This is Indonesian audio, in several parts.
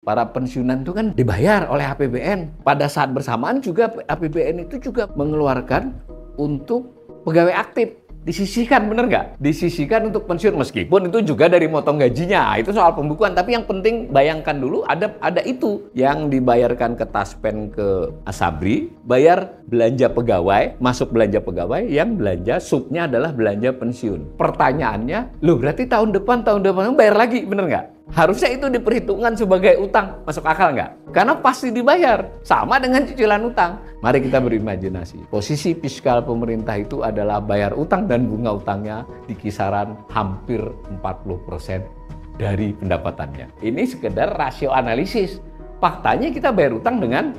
Para pensiunan itu kan dibayar oleh APBN. Pada saat bersamaan juga APBN itu juga mengeluarkan untuk pegawai aktif. Disisihkan, bener nggak? Disisihkan untuk pensiun, meskipun itu juga dari motong gajinya. Itu soal pembukuan, tapi yang penting bayangkan dulu ada itu yang dibayarkan ke Taspen, ke Asabri, bayar belanja pegawai, masuk belanja pegawai, yang belanja subnya adalah belanja pensiun. Pertanyaannya, loh berarti tahun depan bayar lagi, bener nggak? Harusnya itu diperhitungkan sebagai utang. Masuk akal nggak? Karena pasti dibayar. Sama dengan cicilan utang. Mari kita berimajinasi. Posisi fiskal pemerintah itu adalah bayar utang dan bunga utangnya di kisaran hampir 40% dari pendapatannya. Ini sekedar rasio analisis. Faktanya kita bayar utang dengan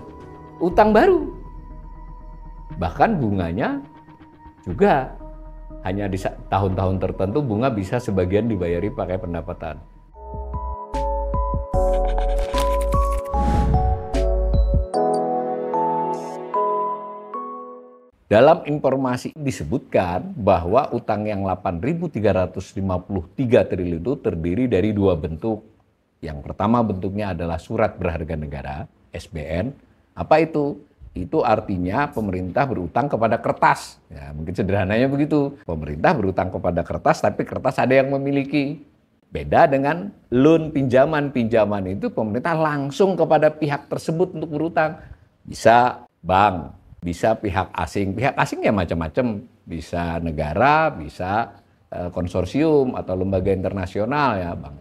utang baru. Bahkan bunganya juga hanya di tahun-tahun tertentu bunga bisa sebagian dibayari pakai pendapatan. Dalam informasi disebutkan bahwa utang yang 8.353 triliun itu terdiri dari dua bentuk. Yang pertama bentuknya adalah surat berharga negara, SBN. Apa itu? Itu artinya pemerintah berutang kepada kertas. Ya, mungkin sederhananya begitu. Pemerintah berutang kepada kertas, tapi kertas ada yang memiliki. Beda dengan loan, pinjaman. Pinjaman itu pemerintah langsung kepada pihak tersebut untuk berutang. Bisa bank, bisa pihak asing. Pihak asing ya macam-macam, bisa negara, bisa konsorsium atau lembaga internasional ya, Bang.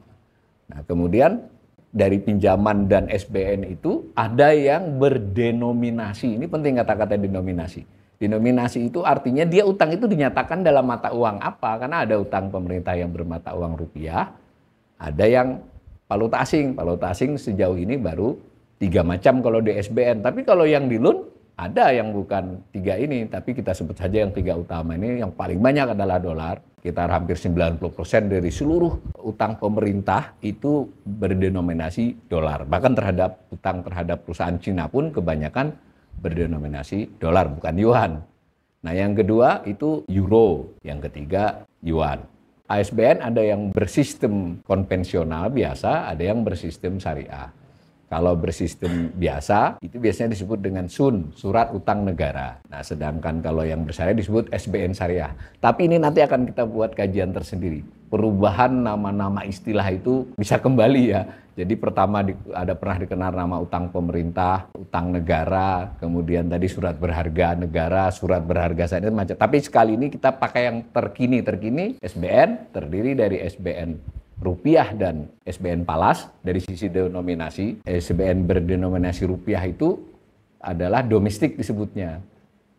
Nah, kemudian dari pinjaman dan SBN itu ada yang berdenominasi. Ini penting kata-kata denominasi. Denominasi itu artinya dia utang itu dinyatakan dalam mata uang apa? Karena ada utang pemerintah yang bermata uang rupiah, ada yang valuta asing. Valuta asing sejauh ini baru 3 macam kalau di SBN. Tapi kalau yang di loan ada yang bukan 3 ini, tapi kita sebut saja yang 3 utama ini. Yang paling banyak adalah dolar. Sekitar hampir 90% dari seluruh utang pemerintah itu berdenominasi dolar. Bahkan utang terhadap perusahaan Cina pun kebanyakan berdenominasi dolar, bukan yuan. Nah, yang kedua itu euro, yang ketiga yuan. ASBN ada yang bersistem konvensional biasa, ada yang bersistem syariah. Kalau bersistem biasa, itu biasanya disebut dengan SUN, Surat Utang Negara. Nah, sedangkan kalau yang bersyariah disebut SBN Syariah. Tapi ini nanti akan kita buat kajian tersendiri. Perubahan nama-nama istilah itu bisa kembali ya. Jadi pertama pernah dikenal nama utang pemerintah, utang negara, kemudian tadi surat berharga negara, surat berharga saja macam. Tapi sekali ini kita pakai yang terkini. SBN terdiri dari SBN rupiah dan SBN Palas. Dari sisi denominasi, SBN berdenominasi rupiah itu adalah domestik disebutnya.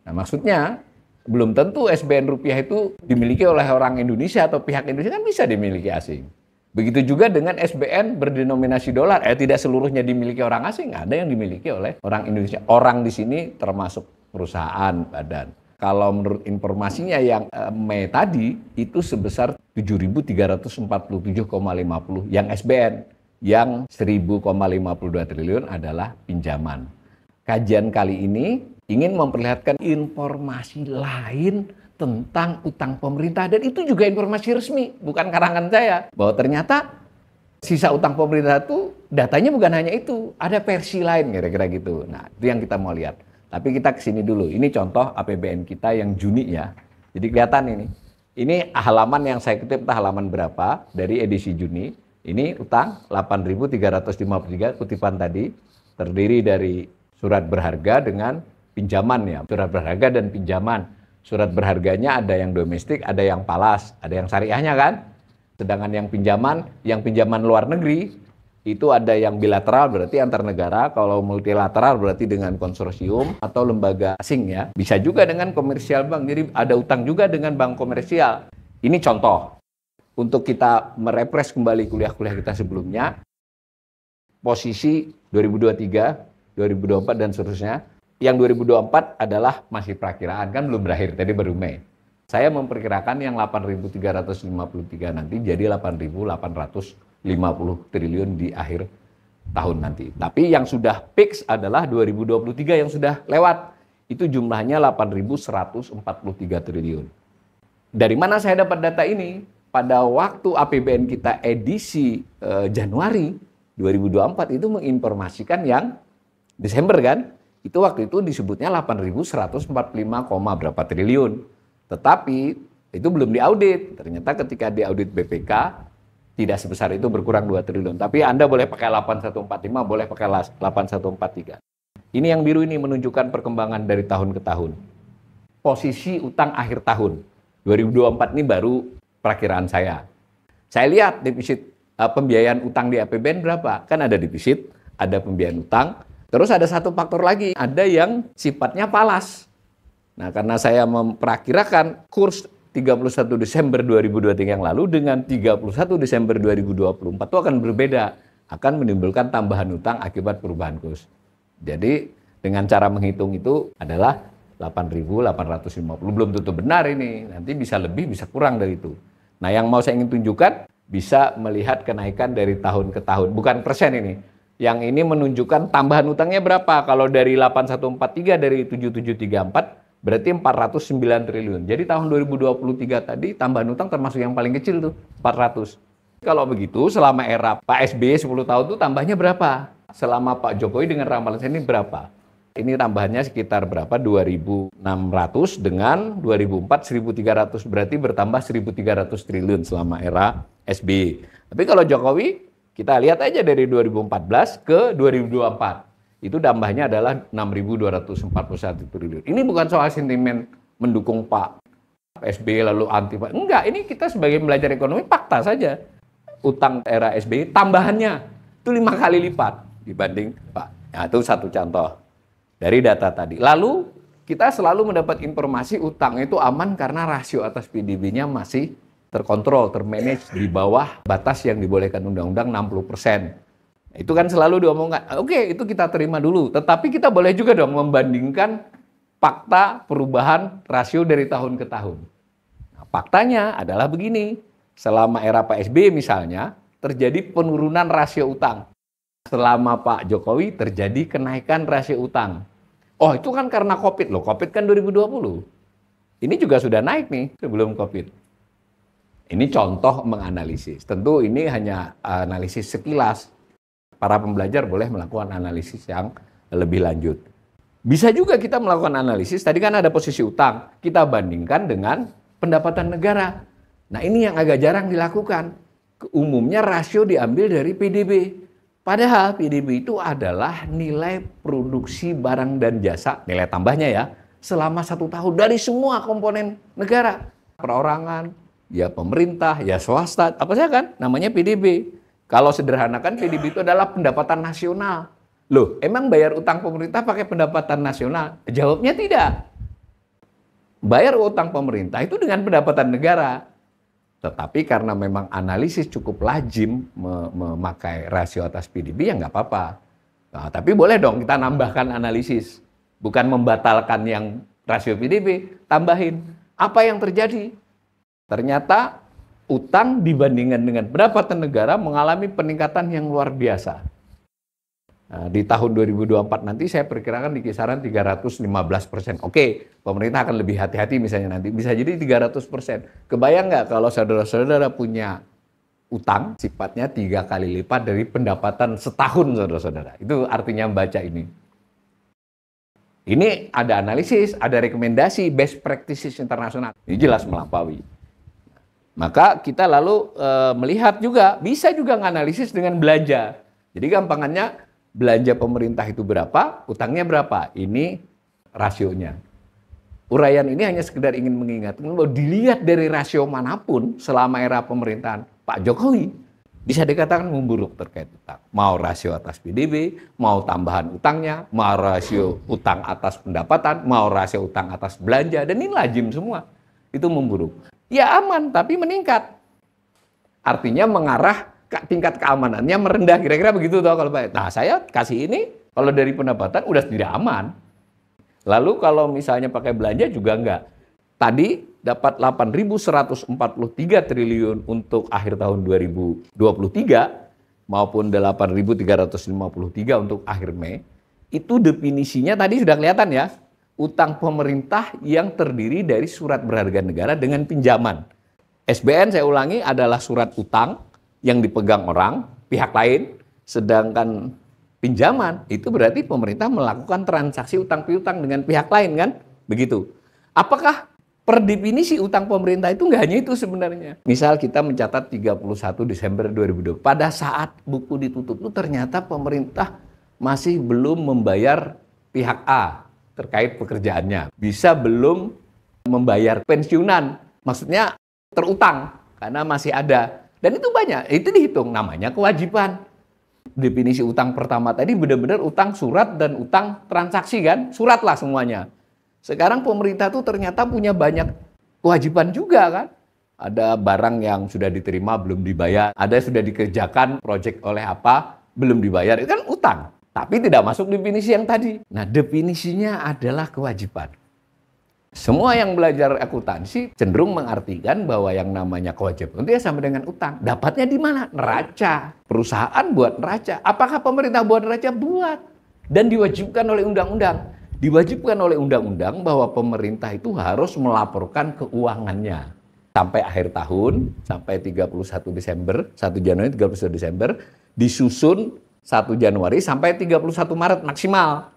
Nah, maksudnya belum tentu SBN rupiah itu dimiliki oleh orang Indonesia atau pihak Indonesia, kan bisa dimiliki asing. Begitu juga dengan SBN berdenominasi dolar, tidak seluruhnya dimiliki orang asing, ada yang dimiliki oleh orang Indonesia. Orang di sini termasuk perusahaan, badan. Kalau menurut informasinya yang Mei tadi itu sebesar 7.347,50 yang SBN, yang 1.000,52 triliun adalah pinjaman. Kajian kali ini ingin memperlihatkan informasi lain tentang utang pemerintah, dan itu juga informasi resmi, bukan karangan saya, bahwa ternyata sisa utang pemerintah itu datanya bukan hanya itu, ada versi lain kira-kira gitu. Nah, itu yang kita mau lihat. Tapi kita kesini dulu. Ini contoh APBN kita yang Juni ya. Jadi kelihatan ini. Ini halaman yang saya kutip, halaman berapa dari edisi Juni. Ini utang 8.353 kutipan tadi. Terdiri dari surat berharga dengan pinjaman ya. Surat berharga dan pinjaman. Surat berharganya ada yang domestik, ada yang palas, ada yang syariahnya kan. Sedangkan yang pinjaman luar negeri, itu ada yang bilateral berarti antar negara, kalau multilateral berarti dengan konsorsium atau lembaga asing ya. Bisa juga dengan komersial bank, jadi ada utang juga dengan bank komersial. Ini contoh untuk kita merefresh kembali kuliah-kuliah kita sebelumnya. Posisi 2023, 2024 dan seterusnya. Yang 2024 adalah masih perakiraan, kan belum berakhir, tadi baru Mei. Saya memperkirakan yang 8.353 nanti jadi 8.850 triliun di akhir tahun nanti. Tapi yang sudah fix adalah 2023 yang sudah lewat. Itu jumlahnya 8.143 triliun. Dari mana saya dapat data ini? Pada waktu APBN kita edisi Januari 2024 itu menginformasikan yang Desember kan, itu waktu itu disebutnya 8.145, berapa triliun. Tetapi itu belum diaudit. Ternyata ketika diaudit BPK tidak sebesar itu, berkurang 2 triliun. Tapi Anda boleh pakai 8145, boleh pakai 8143. Ini yang biru ini menunjukkan perkembangan dari tahun ke tahun. Posisi utang akhir tahun 2024 ini baru perakiraan saya. Saya lihat defisit pembiayaan utang di APBN berapa? Kan ada defisit, ada pembiayaan utang. Terus ada satu faktor lagi, ada yang sifatnya falas. Nah, karena saya memperakirakan kurs 31 Desember 2023 yang lalu dengan 31 Desember 2024 itu akan berbeda, akan menimbulkan tambahan utang akibat perubahan kurs. Jadi dengan cara menghitung itu adalah 8.850, belum tentu benar ini, nanti bisa lebih bisa kurang dari itu. Nah, yang mau saya ingin tunjukkan bisa melihat kenaikan dari tahun ke tahun, bukan persen ini. Yang ini menunjukkan tambahan utangnya berapa. Kalau dari 8143 dari 7734 berarti 409 triliun. Jadi tahun 2023 tadi tambahan utang termasuk yang paling kecil tuh, 400. Kalau begitu selama era Pak SBY 10 tahun itu tambahnya berapa? Selama Pak Jokowi dengan ramalan saya ini berapa? Ini tambahannya sekitar berapa? 2.600 dengan 2004 1.300, berarti bertambah 1.300 triliun selama era SBY. Tapi kalau Jokowi, kita lihat aja dari 2014 ke 2024. Itu tambahnya adalah 6.241 triliun. Ini bukan soal sentimen mendukung Pak SBY lalu anti Pak. Enggak, ini kita sebagai belajar ekonomi fakta saja. Utang era SBY tambahannya itu 5 kali lipat dibanding Pak. Nah, itu satu contoh dari data tadi. Lalu kita selalu mendapat informasi utang itu aman karena rasio atas PDB-nya masih terkontrol, termanage di bawah batas yang dibolehkan undang-undang 60%. Itu kan selalu diomongkan, oke itu kita terima dulu. Tetapi kita boleh juga dong membandingkan fakta perubahan rasio dari tahun ke tahun. Nah, faktanya adalah begini, selama era Pak SBY misalnya terjadi penurunan rasio utang. Selama Pak Jokowi terjadi kenaikan rasio utang. Oh itu kan karena COVID loh, COVID kan 2020. Ini juga sudah naik nih sebelum COVID. Ini contoh menganalisis. Tentu ini hanya analisis sekilas. Para pembelajar boleh melakukan analisis yang lebih lanjut. Bisa juga kita melakukan analisis, tadi kan ada posisi utang, kita bandingkan dengan pendapatan negara. Nah ini yang agak jarang dilakukan. Umumnya rasio diambil dari PDB. Padahal PDB itu adalah nilai produksi barang dan jasa, nilai tambahnya ya, selama 1 tahun dari semua komponen negara. Perorangan, ya pemerintah, ya swasta, apa saja kan, namanya PDB. Kalau sederhanakan PDB itu adalah pendapatan nasional. Loh, emang bayar utang pemerintah pakai pendapatan nasional? Jawabnya tidak. Bayar utang pemerintah itu dengan pendapatan negara. Tetapi karena memang analisis cukup lazim memakai rasio atas PDB, ya nggak apa-apa. Nah, tapi boleh dong kita nambahkan analisis. Bukan membatalkan yang rasio PDB, tambahin. Apa yang terjadi? Ternyata utang dibandingkan dengan pendapatan negara mengalami peningkatan yang luar biasa. Nah, di tahun 2024 nanti saya perkirakan di kisaran 315%. Oke, pemerintah akan lebih hati-hati misalnya nanti. Bisa jadi 300%. Kebayang nggak kalau saudara-saudara punya utang sifatnya 3 kali lipat dari pendapatan setahun saudara-saudara. Itu artinya baca ini. Ini ada analisis, ada rekomendasi best practices internasional. Ini jelas melampaui. Maka kita lalu melihat juga, bisa juga menganalisis dengan belanja. Jadi gampangannya, belanja pemerintah itu berapa, utangnya berapa. Ini rasionya. Uraian ini hanya sekedar ingin mengingatkan bahwa dilihat dari rasio manapun selama era pemerintahan Pak Jokowi, bisa dikatakan memburuk terkait utang. Mau rasio atas PDB, mau tambahan utangnya, mau rasio utang atas pendapatan, mau rasio utang atas belanja, dan ini lazim semua. Itu memburuk. Ya aman, tapi meningkat. Artinya mengarah tingkat keamanannya merendah, kira-kira begitu toh kalau Pak. Nah, saya kasih ini kalau dari pendapatan udah tidak aman. Lalu kalau misalnya pakai belanja juga enggak. Tadi dapat 8.143 triliun untuk akhir tahun 2023 maupun 8.353 untuk akhir Mei. Itu definisinya tadi sudah kelihatan ya. Utang pemerintah yang terdiri dari surat berharga negara dengan pinjaman. SBN saya ulangi adalah surat utang yang dipegang orang, pihak lain, Sedangkan pinjaman itu berarti pemerintah melakukan transaksi utang piutang dengan pihak lain kan? Begitu. Apakah per definisi utang pemerintah itu nggak hanya itu sebenarnya? Misal kita mencatat 31 Desember 2020. Pada saat buku ditutup itu ternyata pemerintah masih belum membayar pihak A terkait pekerjaannya. Bisa belum membayar pensiunan. Maksudnya terutang karena masih ada. Dan itu banyak, itu dihitung, namanya kewajiban. Definisi utang pertama tadi benar-benar utang surat dan utang transaksi kan, surat lah semuanya. Sekarang pemerintah tuh ternyata punya banyak kewajiban juga kan. Ada barang yang sudah diterima belum dibayar, ada yang sudah dikerjakan proyek oleh apa, belum dibayar, itu kan utang. Tapi tidak masuk definisi yang tadi. Nah, definisinya adalah kewajiban. Semua yang belajar akuntansi cenderung mengartikan bahwa yang namanya kewajiban itu ya sama dengan utang. Dapatnya di mana? Neraca. Perusahaan buat neraca. Apakah pemerintah buat neraca? Buat. Dan diwajibkan oleh undang-undang. Diwajibkan oleh undang-undang bahwa pemerintah itu harus melaporkan keuangannya. Sampai akhir tahun, sampai 31 Desember, 1 Januari 31 Desember, disusun 1 Januari sampai 31 Maret maksimal.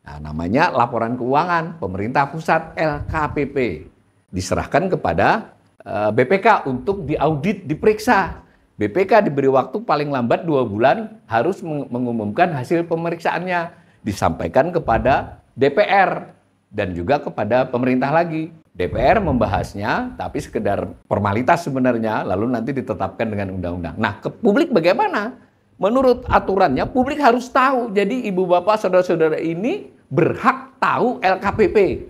Nah, namanya laporan keuangan pemerintah pusat LKPP. Diserahkan kepada BPK untuk diaudit, diperiksa. BPK diberi waktu paling lambat 2 bulan harus mengumumkan hasil pemeriksaannya. Disampaikan kepada DPR dan juga kepada pemerintah lagi. DPR membahasnya, tapi sekedar formalitas sebenarnya, lalu nanti ditetapkan dengan undang-undang. Nah, ke publik bagaimana? Menurut aturannya, publik harus tahu. Jadi ibu bapak saudara-saudara ini berhak tahu LKPP.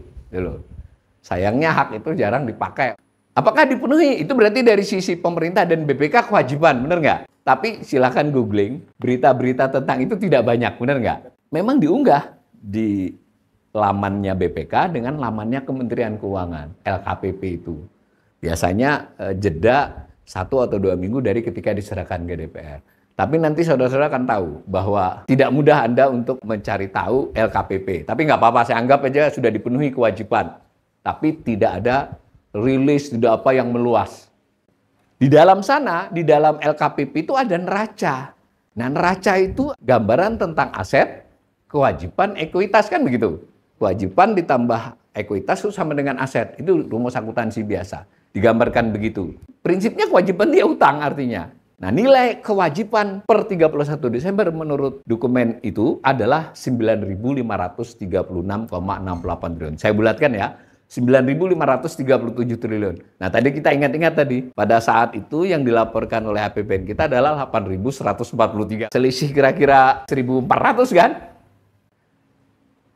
Sayangnya hak itu jarang dipakai. Apakah dipenuhi? Itu berarti dari sisi pemerintah dan BPK kewajiban, benar nggak? Tapi silakan googling, berita-berita tentang itu tidak banyak, benar nggak? Memang diunggah di lamannya BPK dengan lamannya Kementerian Keuangan, LKPP itu. Biasanya jeda 1 atau 2 minggu dari ketika diserahkan ke DPR. Tapi nanti saudara-saudara akan tahu bahwa tidak mudah Anda untuk mencari tahu LKPP. Tapi nggak apa-apa, saya anggap aja sudah dipenuhi kewajiban. Tapi tidak ada rilis, tidak apa yang meluas. Di dalam sana, di dalam LKPP itu ada neraca. Nah, neraca itu gambaran tentang aset, kewajiban, ekuitas kan begitu. Kewajiban ditambah ekuitas itu sama dengan aset. Itu rumus akuntansi biasa. Digambarkan begitu. Prinsipnya kewajiban dia utang artinya. Nah, nilai kewajiban per 31 Desember menurut dokumen itu adalah 9.536,68 triliun. Saya bulatkan ya, 9.537 triliun. Nah, tadi kita ingat-ingat tadi, pada saat itu yang dilaporkan oleh APBN kita adalah 8.143. Selisih kira-kira 1.400 kan?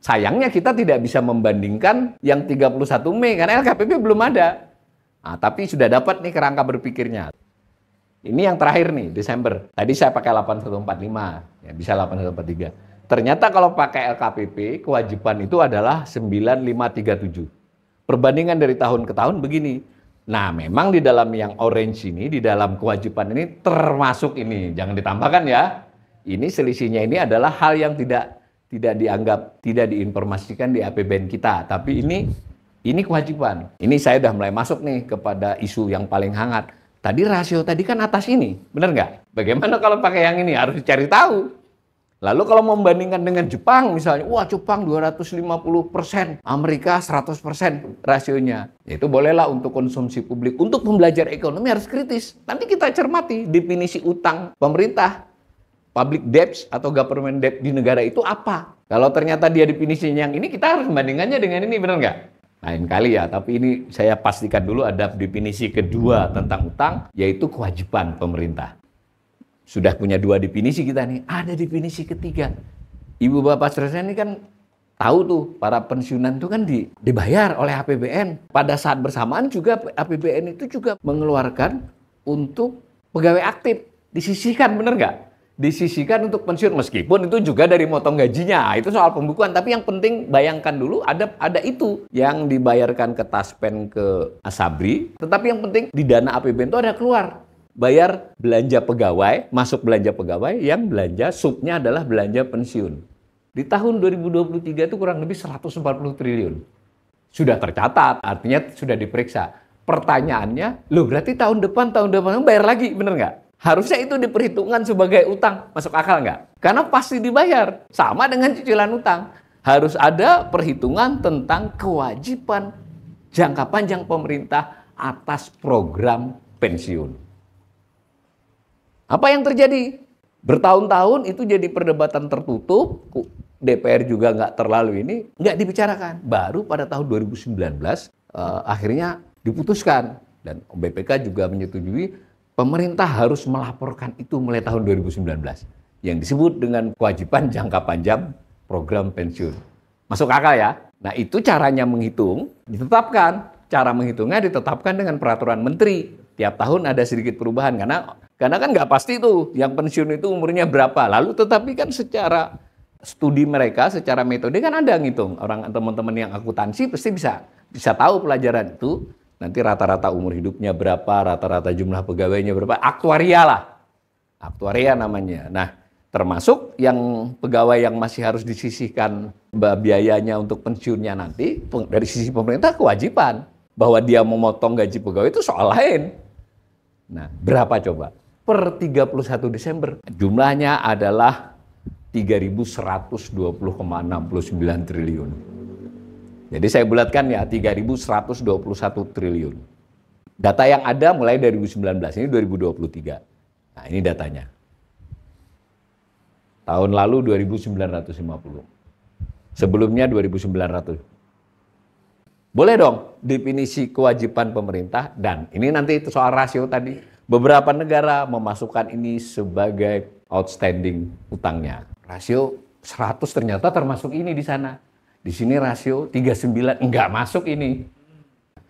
Sayangnya kita tidak bisa membandingkan yang 31 Mei, karena LKPP belum ada. Nah, tapi sudah dapat nih kerangka berpikirnya. Ini yang terakhir nih, Desember. Tadi saya pakai 8145, ya bisa 8143. Ternyata kalau pakai LKPP, kewajiban itu adalah 9537. Perbandingan dari tahun ke tahun begini. Nah, memang di dalam yang orange ini, di dalam kewajiban ini termasuk ini. Jangan ditambahkan ya. Ini selisihnya ini adalah hal yang tidak dianggap, tidak diinformasikan di APBN kita. Tapi ini kewajiban. Ini saya udah mulai masuk nih kepada isu yang paling hangat. Tadi rasio tadi kan atas ini, benar nggak? Bagaimana kalau pakai yang ini? Harus dicari tahu. Lalu kalau membandingkan dengan Jepang misalnya, wah Jepang 250%, Amerika 100% rasionya. Itu bolehlah untuk konsumsi publik. Untuk pembelajar ekonomi harus kritis. Nanti kita cermati definisi utang pemerintah, public debt atau government debt di negara itu apa. Kalau ternyata dia definisinya yang ini, kita harus membandingkannya dengan ini, benar nggak? Lain kali ya, tapi ini saya pastikan dulu ada definisi kedua tentang utang, yaitu kewajiban pemerintah. Sudah punya 2 definisi kita nih, ada definisi ketiga. Ibu bapak saudara ini kan tahu tuh, para pensiunan itu kan dibayar oleh APBN. Pada saat bersamaan juga APBN itu juga mengeluarkan untuk pegawai aktif. Disisihkan, bener nggak? Disisihkan untuk pensiun, meskipun itu juga dari motong gajinya. Itu soal pembukuan, tapi yang penting bayangkan dulu ada itu yang dibayarkan ke Taspen, ke Asabri, tetapi yang penting di dana APBN itu ada keluar. Bayar belanja pegawai, masuk belanja pegawai, yang belanja subnya adalah belanja pensiun. Di tahun 2023 itu kurang lebih 140 triliun. Sudah tercatat, artinya sudah diperiksa. Pertanyaannya, loh berarti tahun depan bayar lagi, bener nggak? Harusnya itu diperhitungkan sebagai utang. Masuk akal nggak? Karena pasti dibayar. Sama dengan cicilan utang. Harus ada perhitungan tentang kewajiban jangka panjang pemerintah atas program pensiun. Apa yang terjadi? Bertahun-tahun itu jadi perdebatan tertutup. DPR juga nggak terlalu ini. Nggak dibicarakan. Baru pada tahun 2019 akhirnya diputuskan. Dan BPK juga menyetujui pemerintah harus melaporkan itu mulai tahun 2019 yang disebut dengan kewajiban jangka panjang program pensiun. Masuk akal ya? Nah itu caranya menghitung, ditetapkan. Cara menghitungnya ditetapkan dengan peraturan menteri. Tiap tahun ada sedikit perubahan karena kan nggak pasti tuh yang pensiun itu umurnya berapa. Lalu tetapi kan secara studi mereka, secara metode kan ada ngitung. Orang teman-teman yang akuntansi pasti bisa tahu pelajaran itu. Nanti rata-rata umur hidupnya berapa, rata-rata jumlah pegawainya berapa, aktuaria lah. Aktuaria namanya. Nah, termasuk yang pegawai yang masih harus disisihkan biayanya untuk pensiunnya nanti, dari sisi pemerintah kewajiban. Bahwa dia memotong gaji pegawai itu soal lain. Nah, berapa coba? Per 31 Desember, jumlahnya adalah 3.120,69 triliun. Jadi saya bulatkan ya 3.121 triliun. Data yang ada mulai dari 2019, ini 2023. Nah ini datanya. Tahun lalu 2.950. Sebelumnya 2.900. Boleh dong definisi kewajiban pemerintah dan ini nanti itu soal rasio tadi. Beberapa negara memasukkan ini sebagai outstanding utangnya. Rasio 100 ternyata termasuk ini di sana. Di sini rasio 39 enggak masuk ini.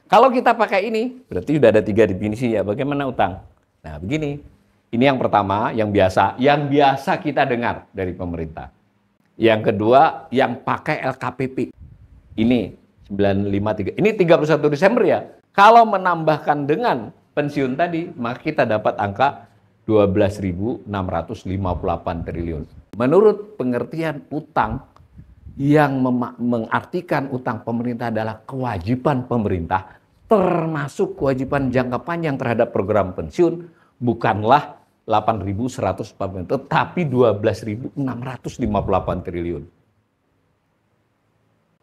Kalau kita pakai ini, berarti sudah ada 3 definisi ya bagaimana utang. Nah, begini. Ini yang pertama, yang biasa kita dengar dari pemerintah. Yang kedua, yang pakai LKPP. Ini 953. Ini 31 Desember ya. Kalau menambahkan dengan pensiun tadi, maka kita dapat angka 12.658 triliun. Menurut pengertian utang yang mengartikan utang pemerintah adalah kewajiban pemerintah, termasuk kewajiban jangka panjang terhadap program pensiun, bukanlah 8.140, tetapi 12.658 triliun.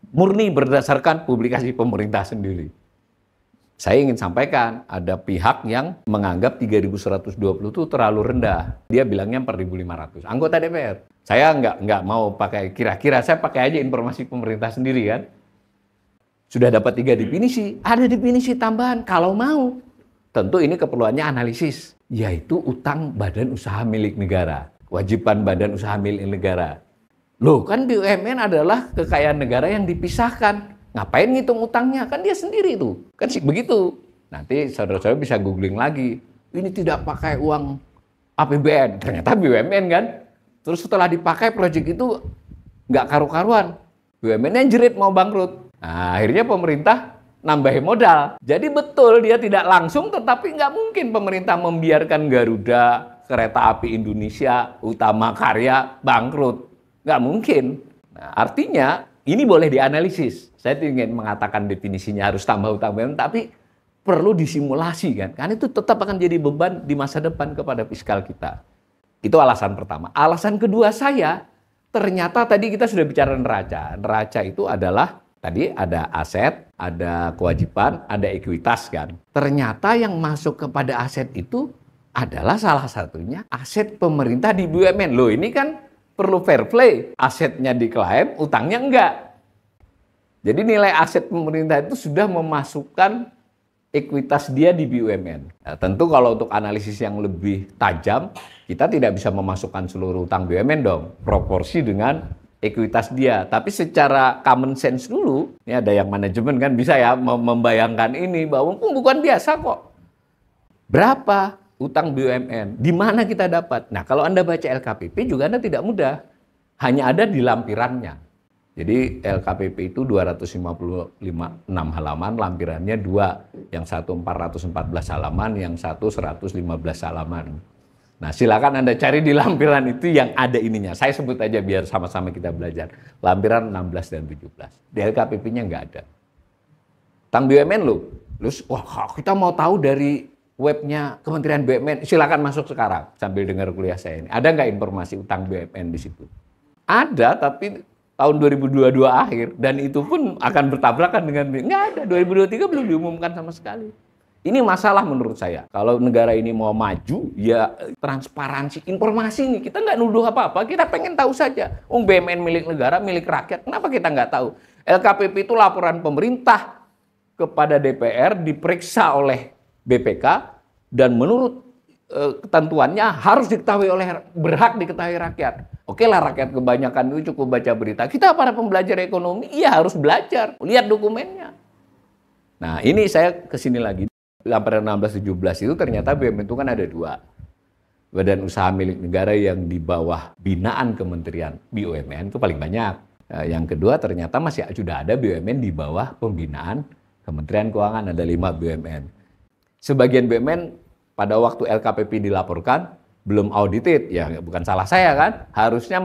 Murni berdasarkan publikasi pemerintah sendiri. Saya ingin sampaikan, ada pihak yang menganggap 3.120 itu terlalu rendah. Dia bilangnya 4.500. Anggota DPR. Saya nggak mau pakai kira-kira, saya pakai aja informasi pemerintah sendiri kan. Sudah dapat 3 definisi, ada definisi tambahan kalau mau. Tentu ini keperluannya analisis, yaitu utang badan usaha milik negara. Kewajiban badan usaha milik negara. Loh kan BUMN adalah kekayaan negara yang dipisahkan. Ngapain ngitung utangnya? Kan dia sendiri tuh. Kan begitu. Nanti saudara-saudara bisa googling lagi. Ini tidak pakai uang APBN. Ternyata BUMN kan. Terus setelah dipakai proyek itu nggak karu-karuan. BUMN-nya jerit mau bangkrut. Nah, akhirnya pemerintah nambahin modal. Jadi betul dia tidak langsung tetapi nggak mungkin pemerintah membiarkan Garuda, Kereta Api Indonesia, Utama Karya bangkrut. Nggak mungkin. Nah, artinya ini boleh dianalisis. Saya ingin mengatakan definisinya harus tambah utang BUMN, tapi perlu disimulasi kan. Karena itu tetap akan jadi beban di masa depan kepada fiskal kita. Itu alasan pertama. Alasan kedua saya, ternyata tadi kita sudah bicara neraca. Neraca itu adalah, tadi ada aset, ada kewajiban, ada ekuitas kan. Ternyata yang masuk kepada aset itu adalah salah satunya aset pemerintah di BUMN. Loh ini kan perlu fair play. Asetnya diklaim, utangnya enggak. Jadi nilai aset pemerintah itu sudah memasukkan ekuitas dia di BUMN. Nah, tentu kalau untuk analisis yang lebih tajam, kita tidak bisa memasukkan seluruh utang BUMN dong. Proporsi dengan ekuitas dia. Tapi secara common sense dulu, ini ada yang manajemen kan bisa ya membayangkan ini bahwa bukan biasa kok. Berapa utang BUMN? Di mana kita dapat? Nah, kalau Anda baca LKPP juga Anda tidak mudah. Hanya ada di lampirannya. Jadi LKPP itu 256 halaman, lampirannya 2. Yang satu 414 halaman, yang satu 115 halaman. Nah, silakan Anda cari di lampiran itu yang ada ininya. Saya sebut aja biar sama-sama kita belajar. Lampiran 16 dan 17. Di LKPP-nya nggak ada. Utang BUMN loh. Terus, wah kita mau tahu dari webnya Kementerian BUMN, silakan masuk sekarang sambil dengar kuliah saya ini. Ada nggak informasi utang BUMN di situ? Ada, tapi tahun 2022 akhir, dan itu pun akan bertabrakan dengan, nggak ada, 2023 belum diumumkan sama sekali. Ini masalah menurut saya. Kalau negara ini mau maju, ya transparansi informasi nih. Kita nggak nuduh apa-apa, kita pengen tahu saja. BUMN milik negara, milik rakyat, kenapa kita nggak tahu? LKPP itu laporan pemerintah kepada DPR, diperiksa oleh BPK, dan menurut ketentuannya harus diketahui berhak diketahui rakyat. Oke lah, rakyat kebanyakan itu cukup baca berita. Kita para pembelajar ekonomi, iya harus belajar, lihat dokumennya. Nah ini saya kesini lagi, pada 16-17 itu ternyata BUMN itu kan ada 2. Badan usaha milik negara yang di bawah binaan Kementerian BUMN itu paling banyak. Yang kedua ternyata masih sudah ada BUMN di bawah pembinaan Kementerian Keuangan, ada 5 BUMN. Sebagian BUMN pada waktu LKPP dilaporkan belum audited, ya bukan salah saya kan, harusnya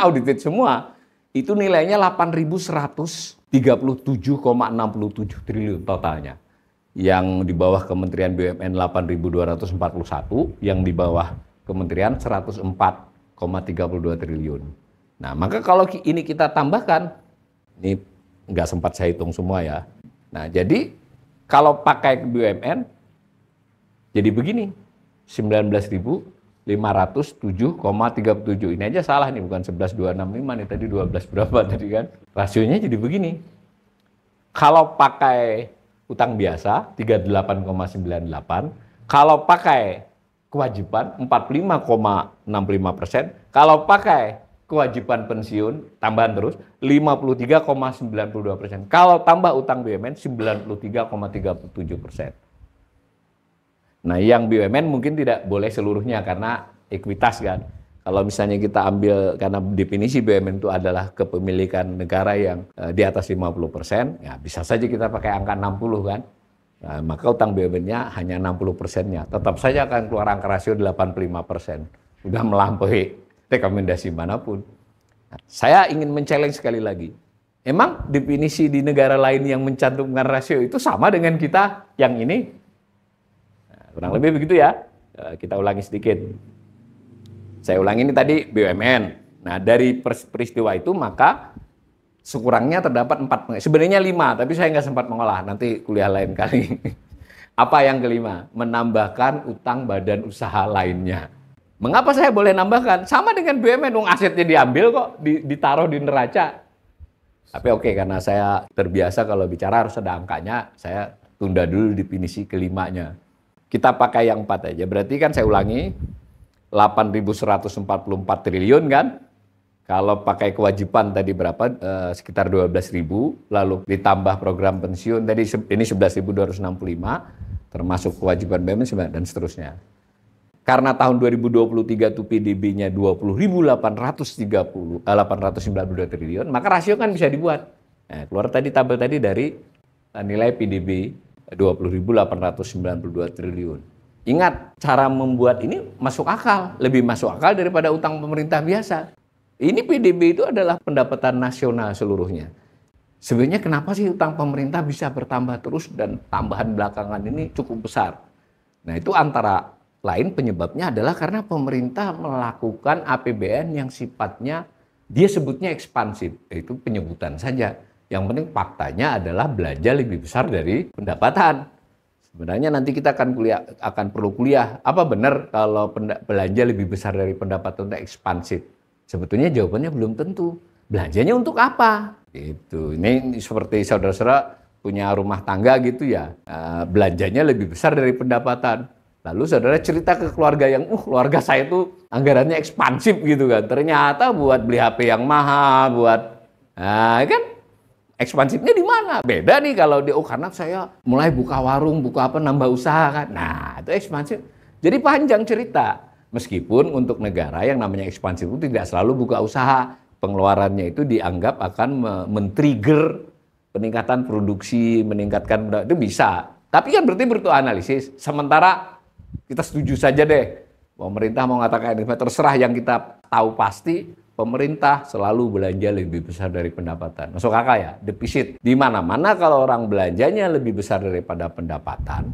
audited semua. Itu nilainya 8.137,67 triliun totalnya. Yang di bawah Kementerian BUMN 8.241, yang di bawah Kementerian 104,32 triliun. Nah, maka kalau ini kita tambahkan, ini nggak sempat saya hitung semua ya. Nah, jadi kalau pakai BUMN, jadi begini, 19.507,37. Ini aja salah nih, bukan 11.265 nih, tadi 12 berapa tadi kan. Rasionya jadi begini. Kalau pakai utang biasa, 38,98. Kalau pakai kewajiban, 45,65%. Kalau pakai kewajiban pensiun, tambahan terus, 53,92%. Kalau tambah utang BUMN, 93,37%. Nah, yang BUMN mungkin tidak boleh seluruhnya karena ekuitas kan. Kalau misalnya kita ambil, karena definisi BUMN itu adalah kepemilikan negara yang di atas 50%, ya bisa saja kita pakai angka 60 kan. Nah, maka utang BUMN-nya hanya 60%-nya. Tetap saja akan keluar angka rasio 85%. Udah melampaui rekomendasi manapun. Nah, saya ingin men-challenge sekali lagi. Emang definisi di negara lain yang mencantumkan rasio itu sama dengan kita yang ini? Kurang lebih begitu ya. Kita ulangi sedikit. Saya ulangi ini tadi BUMN. Nah, dari peristiwa itu maka sekurangnya terdapat 4, sebenarnya 5, tapi saya nggak sempat mengolah. Nanti kuliah lain kali. Apa yang kelima? Menambahkan utang badan usaha lainnya. Mengapa saya boleh nambahkan? Sama dengan BUMN, asetnya diambil kok, ditaruh di neraca. Tapi oke, karena saya terbiasa kalau bicara harus ada angkanya, saya tunda dulu definisi kelimanya. Kita pakai yang 4 aja. Berarti kan saya ulangi, 8.144 triliun kan? Kalau pakai kewajiban tadi berapa? Sekitar 12.000. Lalu ditambah program pensiun, tadi ini 11.265, termasuk kewajiban BUMN dan seterusnya. Karena tahun 2023 itu PDB-nya 20.892 triliun, maka rasio kan bisa dibuat. Nah, keluar tadi tabel tadi dari nilai PDB 20.892 triliun. Ingat, cara membuat ini masuk akal, lebih masuk akal daripada utang pemerintah biasa. Ini PDB itu adalah pendapatan nasional seluruhnya. Sebenarnya kenapa sih utang pemerintah bisa bertambah terus dan tambahan belakangan ini cukup besar? Nah, itu antara lain penyebabnya adalah karena pemerintah melakukan APBN yang sifatnya dia sebutnya ekspansif. Itu penyebutan saja. Yang penting faktanya adalah belanja lebih besar dari pendapatan. Sebenarnya nanti kita akan perlu kuliah, apa benar kalau belanja lebih besar dari pendapatan itu ekspansif? Sebetulnya jawabannya belum tentu. Belanjanya untuk apa? Gitu. Ini seperti saudara-saudara punya rumah tangga gitu ya, belanjanya lebih besar dari pendapatan. Lalu saudara cerita ke keluarga yang, keluarga saya itu anggarannya ekspansif gitu kan. Ternyata buat beli HP yang mahal, kan ekspansifnya di mana? Beda nih kalau karena saya mulai buka warung, nambah usaha kan. Nah, itu ekspansif. Jadi panjang cerita. Meskipun untuk negara yang namanya ekspansif itu tidak selalu buka usaha. Pengeluarannya itu dianggap akan men-trigger peningkatan produksi, meningkatkan, itu bisa. Tapi kan berarti butuh analisis. Sementara kita setuju saja deh. Pemerintah mau mengatakan terserah, yang kita tahu pasti pemerintah selalu belanja lebih besar dari pendapatan. Masuk akal ya? Defisit. Di mana-mana kalau orang belanjanya lebih besar daripada pendapatan,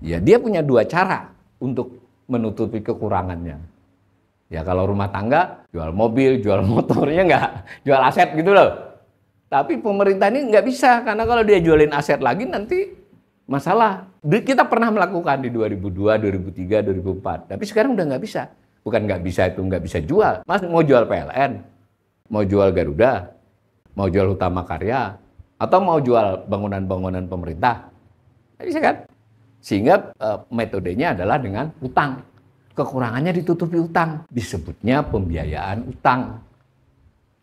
Ya dia punya dua cara untuk menutupi kekurangannya. Ya kalau rumah tangga, jual mobil, jual motornya nggak, jual aset gitu loh. Tapi pemerintah ini nggak bisa, karena kalau dia jualin aset lagi nanti masalah. Kita pernah melakukan di 2002, 2003, 2004. Tapi sekarang udah nggak bisa. Bukan nggak bisa itu nggak bisa jual. Mas mau jual PLN, mau jual Garuda, mau jual Utama Karya, atau mau jual bangunan-bangunan pemerintah. Nggak bisa kan? Sehingga metodenya adalah dengan utang. Kekurangannya ditutupi utang. Disebutnya pembiayaan utang.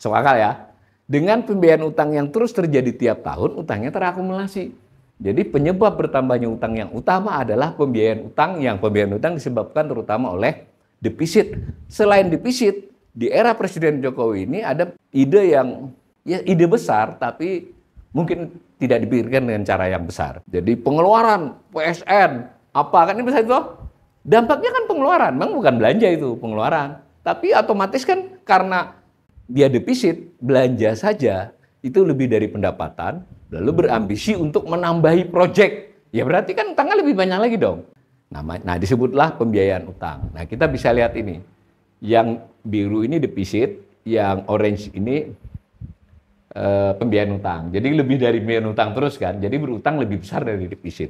Soal ya. Dengan pembiayaan utang yang terus terjadi tiap tahun, utangnya terakumulasi. Jadi penyebab bertambahnya utang yang utama adalah pembiayaan utang, yang pembiayaan utang disebabkan terutama oleh defisit. Selain defisit, di era Presiden Jokowi ini ada ide yang ya ide besar, tapi mungkin tidak dipikirkan dengan cara yang besar. Jadi pengeluaran PSN, apa kan ini bisa itu? Dampaknya kan pengeluaran, memang bukan belanja itu, pengeluaran. Tapi otomatis kan karena dia defisit, belanja saja itu lebih dari pendapatan, lalu berambisi untuk menambahi proyek. Ya berarti kan utangnya lebih banyak lagi dong. Nah disebutlah pembiayaan utang. Nah kita bisa lihat ini, yang biru ini defisit, yang orange ini pembiayaan utang. Jadi lebih dari pembiayaan utang terus kan. Jadi berutang lebih besar dari defisit.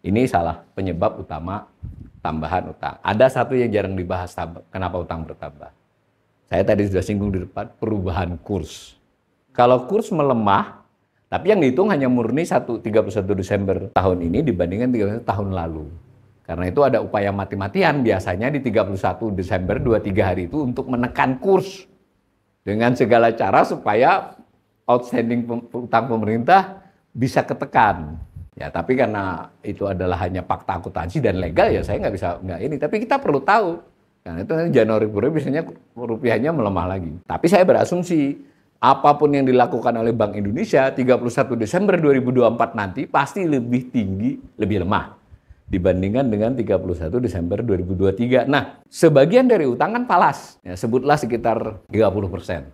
Ini salah penyebab utama tambahan utang. Ada satu yang jarang dibahas, kenapa utang bertambah. Saya tadi sudah singgung di depan, perubahan kurs. Kalau kurs melemah, tapi yang dihitung hanya murni 31 Desember tahun ini dibandingkan 31 tahun lalu. Karena itu ada upaya mati-matian biasanya di 31 Desember 23 hari itu untuk menekan kurs. Dengan segala cara supaya outstanding utang pemerintah bisa ketekan. Ya, tapi karena itu adalah hanya fakta akuntansi dan legal ya saya nggak ini. Tapi kita perlu tahu. Karena itu nanti Januari Februari biasanya rupiahnya melemah lagi. Tapi saya berasumsi apapun yang dilakukan oleh Bank Indonesia 31 Desember 2024 nanti pasti lebih tinggi, lebih lemah dibandingkan dengan 31 Desember 2023. Nah, sebagian dari utang kan falas. Ya, sebutlah sekitar 30%.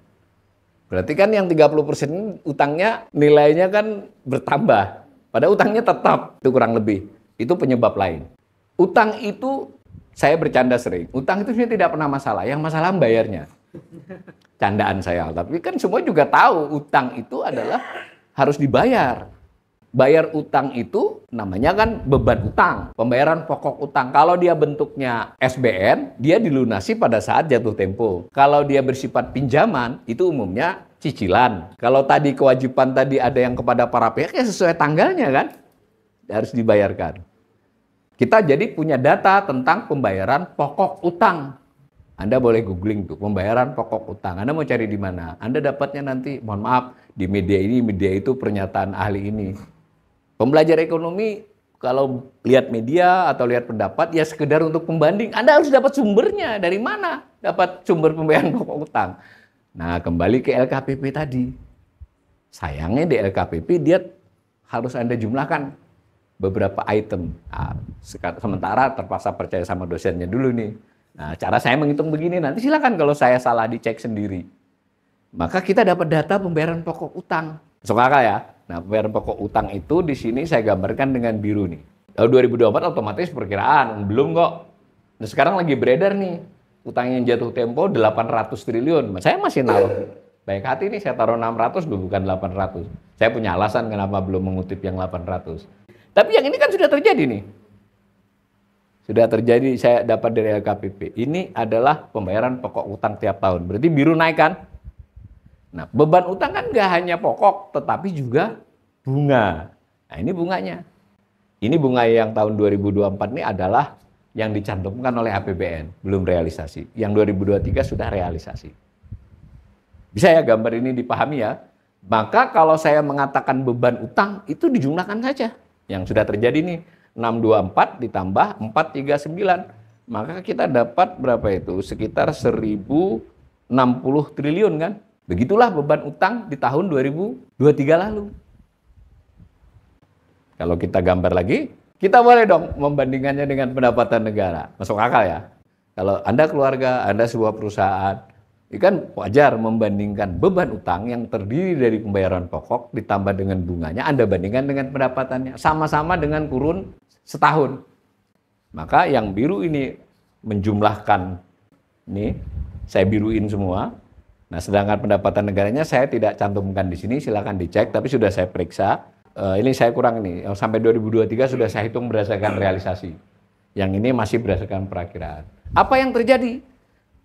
Berarti kan yang 30% ini utangnya nilainya kan bertambah. Padahal utangnya tetap, itu kurang lebih. Itu penyebab lain. Utang itu, saya bercanda sering, utang itu sebenarnya tidak pernah masalah. Yang masalah bayarnya. Candaan saya. Tapi kan semua juga tahu utang itu adalah harus dibayar. Bayar utang itu namanya kan beban utang, pembayaran pokok utang. Kalau dia bentuknya SBN, dia dilunasi pada saat jatuh tempo. Kalau dia bersifat pinjaman, itu umumnya cicilan. Kalau tadi kewajiban tadi ada yang kepada para pihak, ya sesuai tanggalnya kan, harus dibayarkan. Kita jadi punya data tentang pembayaran pokok utang. Anda boleh googling tuh, pembayaran pokok utang. Anda mau cari di mana? Anda dapatnya nanti, mohon maaf, di media ini, media itu, pernyataan ahli ini. Pembelajar ekonomi, kalau lihat media atau lihat pendapat, ya sekedar untuk pembanding. Anda harus dapat sumbernya. Dari mana dapat sumber pembayaran pokok utang? Nah, kembali ke LKPP tadi. Sayangnya di LKPP, dia harus Anda jumlahkan beberapa item. Nah, sementara terpaksa percaya sama dosennya dulu nih. Nah, cara saya menghitung begini, nanti silakan kalau saya salah dicek sendiri. Maka kita dapat data pembayaran pokok utang. Masuk akal ya? Nah, pembayaran pokok utang itu di sini saya gambarkan dengan biru nih. Tahun 2024 otomatis perkiraan, belum kok. Nah, sekarang lagi beredar nih, utang yang jatuh tempo 800 triliun. Saya masih naruh baik hati nih, saya taruh 600 bukan 800. Saya punya alasan kenapa belum mengutip yang 800. Tapi yang ini kan sudah terjadi nih. Sudah terjadi, saya dapat dari LKPP. Ini adalah pembayaran pokok utang tiap tahun. Berarti biru naik kan? Nah, beban utang kan nggak hanya pokok, tetapi juga bunga. Nah, ini bunganya. Ini bunga yang tahun 2024 ini adalah yang dicantumkan oleh APBN, belum realisasi. Yang 2023 sudah realisasi. Bisa ya gambar ini dipahami ya? Maka kalau saya mengatakan beban utang, itu dijumlahkan saja. Yang sudah terjadi nih, 624 ditambah 439. Maka kita dapat berapa itu? Sekitar 1060 triliun kan? Begitulah beban utang di tahun 2023 lalu. Kalau kita gambar lagi, kita boleh dong membandingkannya dengan pendapatan negara. Masuk akal ya? Kalau Anda keluarga, Anda sebuah perusahaan, ini kan wajar membandingkan beban utang yang terdiri dari pembayaran pokok ditambah dengan bunganya, Anda bandingkan dengan pendapatannya. Sama-sama dengan kurun setahun. Maka yang biru ini menjumlahkan, ini saya biruin semua. Nah, sedangkan pendapatan negaranya saya tidak cantumkan di sini, silakan dicek, tapi sudah saya periksa. Ini saya kurang ini, sampai 2023 sudah saya hitung berdasarkan realisasi. Yang ini masih berdasarkan perakiraan. Apa yang terjadi?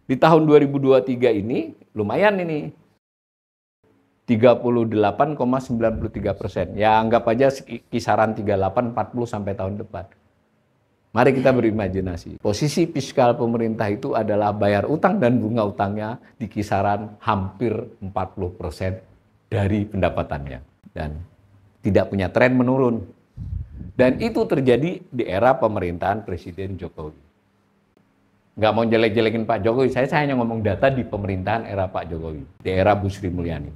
Di tahun 2023 ini lumayan ini. 38,93%. Ya anggap aja kisaran 38-40 sampai tahun depan. Mari kita berimajinasi. Posisi fiskal pemerintah itu adalah bayar utang dan bunga utangnya di kisaran hampir 40% dari pendapatannya. Dan tidak punya tren menurun. Dan itu terjadi di era pemerintahan Presiden Jokowi. Nggak mau jelek-jelekin Pak Jokowi, saya hanya ngomong data di pemerintahan era Pak Jokowi. Di era Bu Sri Mulyani.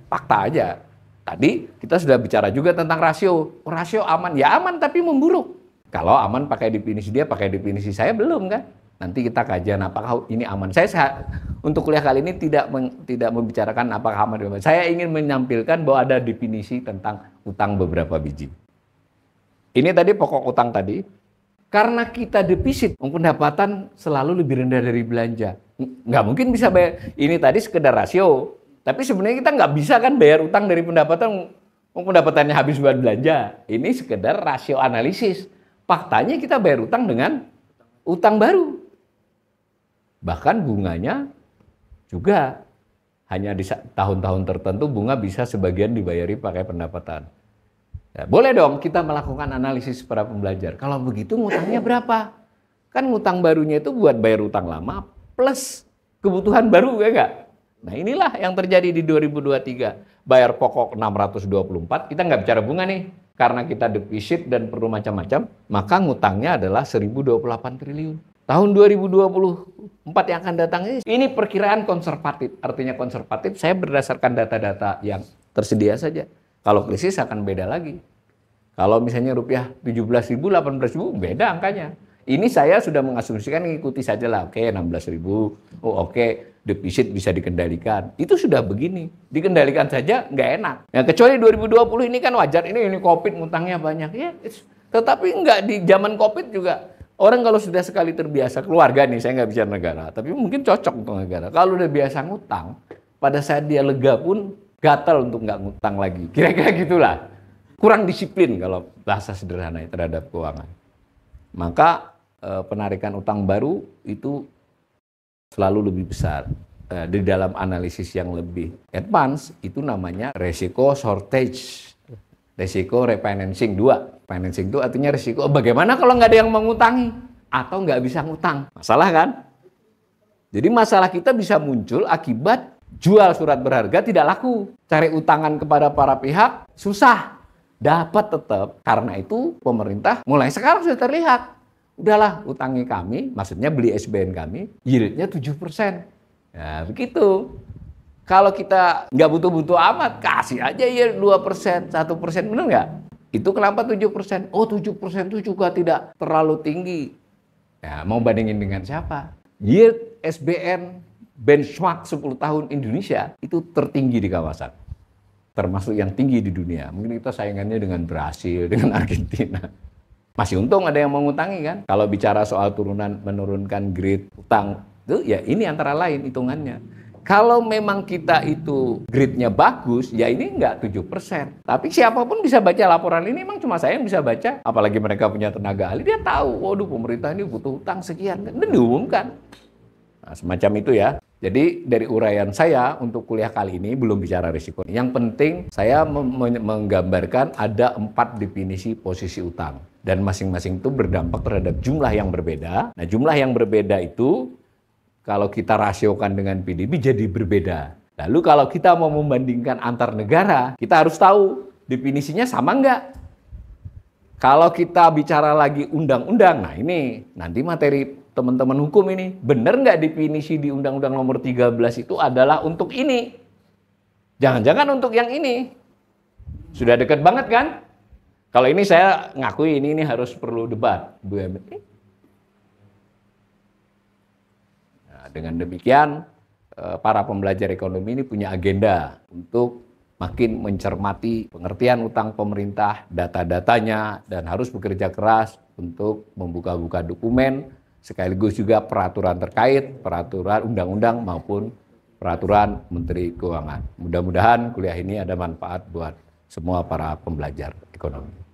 Fakta aja. Tadi kita sudah bicara juga tentang rasio. Rasio aman, ya aman tapi memburuk. Kalau aman pakai definisi dia, pakai definisi saya belum kan? Nanti kita kajian apakah ini aman. Saya untuk kuliah kali ini tidak membicarakan apakah aman atau tidak. Saya ingin menampilkan bahwa ada definisi tentang utang beberapa biji. Ini tadi pokok utang tadi. Karena kita defisit, pendapatan selalu lebih rendah dari belanja. Nggak mungkin bisa bayar. Ini tadi sekedar rasio. Tapi sebenarnya kita nggak bisa kan bayar utang dari pendapatannya habis buat belanja. Ini sekedar rasio analisis. Faktanya kita bayar utang dengan utang baru. Bahkan bunganya juga hanya di tahun-tahun tertentu bunga bisa sebagian dibayari pakai pendapatan. Ya, boleh dong kita melakukan analisis para pembelajar. Kalau begitu ngutangnya berapa? Kan ngutang barunya itu buat bayar utang lama plus kebutuhan baru, ya enggak? Nah inilah yang terjadi di 2023. Bayar pokok 624, kita nggak bicara bunga nih. Karena kita defisit dan perlu macam-macam, maka ngutangnya adalah 1028 triliun. Tahun 2024 yang akan datang ini perkiraan konservatif. Artinya konservatif, saya berdasarkan data-data yang tersedia saja. Kalau krisis akan beda lagi. Kalau misalnya rupiah 17.000, 18.000, beda angkanya. Ini saya sudah mengasumsikan ngikuti saja lah. Oke, 16.000. Oh, oke, defisit bisa dikendalikan. Itu sudah begini. Dikendalikan saja nggak enak. Ya, kecuali 2020 ini kan wajar. Ini COVID ngutangnya banyak. Ya, tetapi nggak di zaman COVID juga. Orang kalau sudah sekali terbiasa, keluarga nih, saya nggak bicara negara. Tapi mungkin cocok untuk negara. Kalau udah biasa ngutang, pada saat dia lega pun gatal untuk nggak ngutang lagi. Kira-kira gitulah. Kurang disiplin kalau bahasa sederhana terhadap keuangan. Maka penarikan utang baru itu selalu lebih besar. Di dalam analisis yang lebih advance itu namanya resiko shortage, resiko refinancing 2. Financing itu artinya resiko bagaimana kalau nggak ada yang mengutangi atau nggak bisa ngutang. Masalah kan? Jadi masalah kita bisa muncul akibat jual surat berharga tidak laku. Cari utangan kepada para pihak susah. Dapat tetap. Karena itu pemerintah mulai sekarang sudah terlihat. Udahlah utangi kami, maksudnya beli SBN kami, yieldnya 7%. Nah begitu. Kalau kita nggak butuh-butuh amat, kasih aja yield 2%, 1%, benar nggak? Itu kenapa 7%? Oh 7% itu juga tidak terlalu tinggi. Ya, mau bandingin dengan siapa? Yield SBN benchmark 10 tahun Indonesia itu tertinggi di kawasan. Termasuk yang tinggi di dunia. Mungkin kita saingannya dengan Brasil, dengan Argentina. Masih untung ada yang mengutangi kan. Kalau bicara soal menurunkan grade utang, itu ya ini antara lain hitungannya. Kalau memang kita itu grade-nya bagus, ya ini enggak 7%. Tapi siapapun bisa baca laporan ini, emang cuma saya yang bisa baca. Apalagi mereka punya tenaga ahli, dia tahu, waduh pemerintah ini butuh utang sekian. Dan diumumkan. Nah, semacam itu ya. Jadi dari uraian saya untuk kuliah kali ini belum bicara risiko. Yang penting saya menggambarkan ada 4 definisi posisi utang. Dan masing-masing itu berdampak terhadap jumlah yang berbeda. Nah jumlah yang berbeda itu kalau kita rasiokan dengan PDB jadi berbeda. Lalu kalau kita mau membandingkan antar negara, kita harus tahu definisinya sama enggak. Kalau kita bicara lagi undang-undang, nah ini nanti materi teman-teman hukum ini, benar nggak definisi di Undang-Undang Nomor 13 itu adalah untuk ini? Jangan-jangan untuk yang ini. Sudah dekat banget kan? Kalau ini saya ngakui ini harus perlu debat, Bu Emet. Nah, dengan demikian, para pembelajar ekonomi ini punya agenda untuk makin mencermati pengertian utang pemerintah, data-datanya, dan harus bekerja keras untuk membuka-buka dokumen, sekaligus juga peraturan terkait, peraturan undang-undang maupun peraturan Menteri Keuangan. Mudah-mudahan kuliah ini ada manfaat buat semua para pembelajar ekonomi.